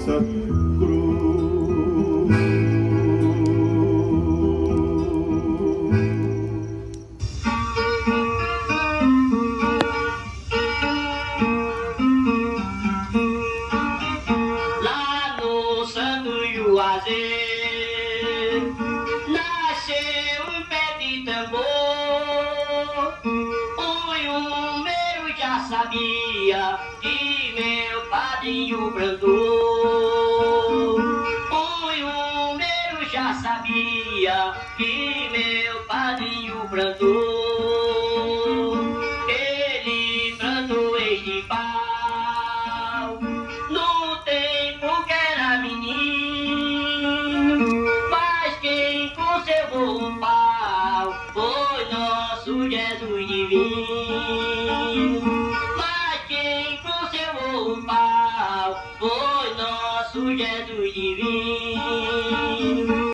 nossa cruz. Lá no Santo Juazeiro nasceu um pé de tambor. O Yumeiro já sabia que meu padrinho plantou. O Yumeiro já sabia que meu padrinho plantou. Ele plantou este pau no tempo que era menino, mas quem conservou o pau foi nosso Jesus divino. Mas quem conservou o pau foi nosso Jesus divino.